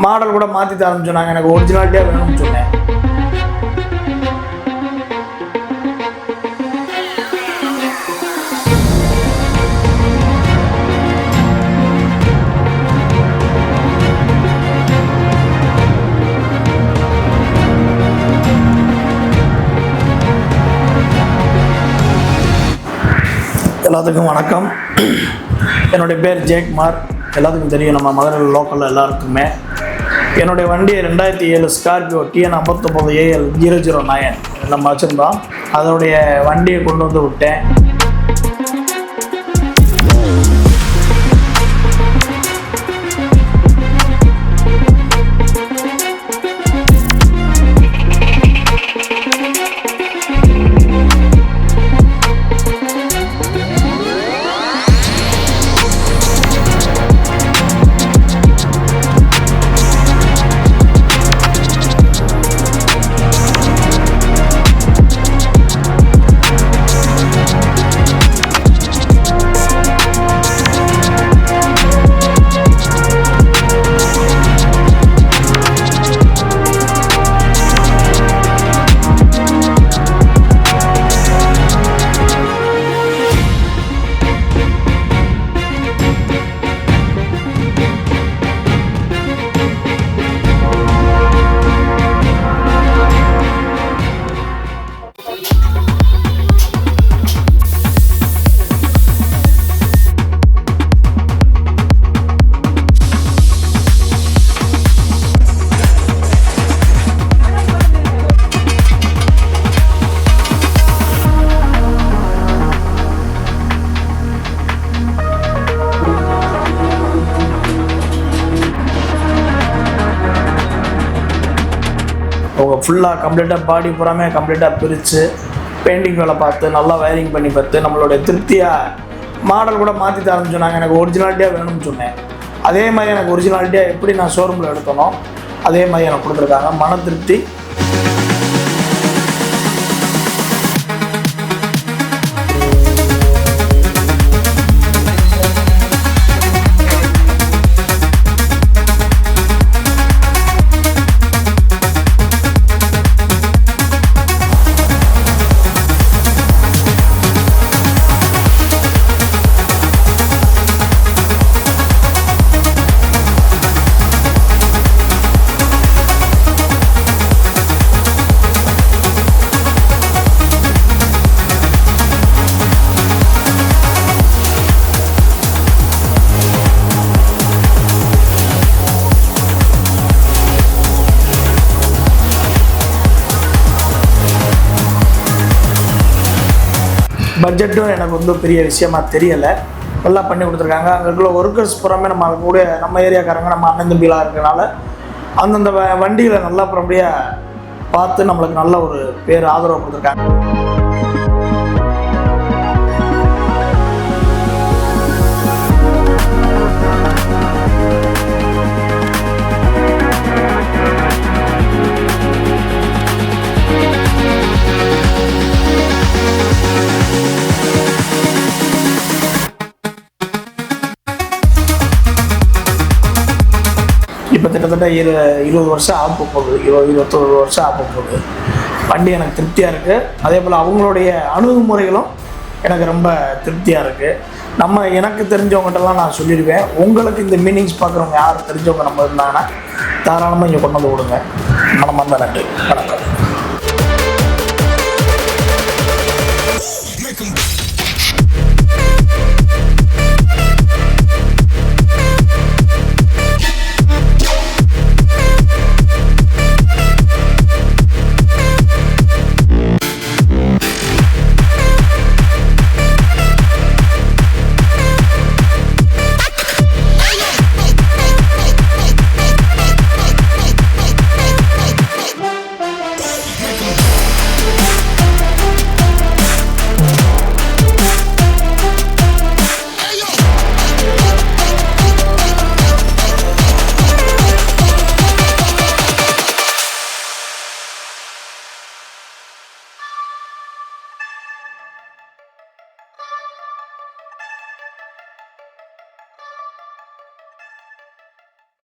Model கூட மாற்றி தரேன்னு சொன்னாங்க. எனக்கு ஒரிஜினாலிட்டியாக வேணும்னு சொன்னேன். எல்லாத்துக்கும் வணக்கம். என்னுடைய பேர் ஜெயக்குமார். எல்லாத்துக்கும் தெரியும், நம்ம மதுரை லோக்கலில் எல்லாருக்குமே. என்னுடைய வண்டி 2007 ஸ்கார்பியோ TN 59AL 009 நம்ம வச்சுருந்தோம். அதோடைய வண்டியை கொண்டு வந்து விட்டேன். அவங்க ஃபுல்லாக கம்ப்ளீட்டாக பாடி பூராமே கம்ப்ளீட்டாக பிரித்து பெயிண்டிங் வேலை பார்த்து நல்லா வயரிங் பண்ணி பார்த்து நம்மளுடைய திருப்தியாக மாடல் கூட மாற்றி தரேன்னு சொன்னாங்க. எனக்கு ஒரிஜினாலிட்டியாக வேணும்னு சொன்னேன். அதே மாதிரி எனக்கு ஒரிஜினாலிட்டியாக எப்படி நான் ஷோரூமில் எடுத்தனோ அதே மாதிரி எனக்கு கொடுத்துருக்காங்க. மன திருப்தி. பட்ஜெட்டும் எனக்கு வந்து பெரிய விஷயமா தெரியலை. நல்லா பண்ணி கொடுத்துருக்காங்க. அங்கே இருக்கிற ஒர்க்கர்ஸ் புறமே நம்ம ஏரியாக்காரங்க நம்ம அண்ணன் தம்பிகளாக இருக்கிறனால அந்தந்த வண்டிகளை நல்லா புறம்படியாக பார்த்து நம்மளுக்கு நல்ல ஒரு பேர் ஆதரவு கொடுத்துருக்காங்க. இப்போ கிட்டத்தட்ட 20 வருஷம் ஆக போகுது. 21 வருஷம் ஆக போகுது. வண்டி எனக்கு திருப்தியாக இருக்குது. அதே போல் அவங்களுடைய அணுகுமுறைகளும் எனக்கு ரொம்ப திருப்தியாக இருக்குது. எனக்கு தெரிஞ்சவங்ககிட்டலாம் நான் சொல்லிடுவேன். உங்களுக்கு இந்த மீனிங்ஸ் பார்க்குறவங்க யார் தெரிஞ்சவங்க நம்ம இருந்தாங்கன்னா தாராளமாக இங்கே கொண்டு வந்து விடுங்க. மனமார்ந்த நன்றி. வணக்கம்.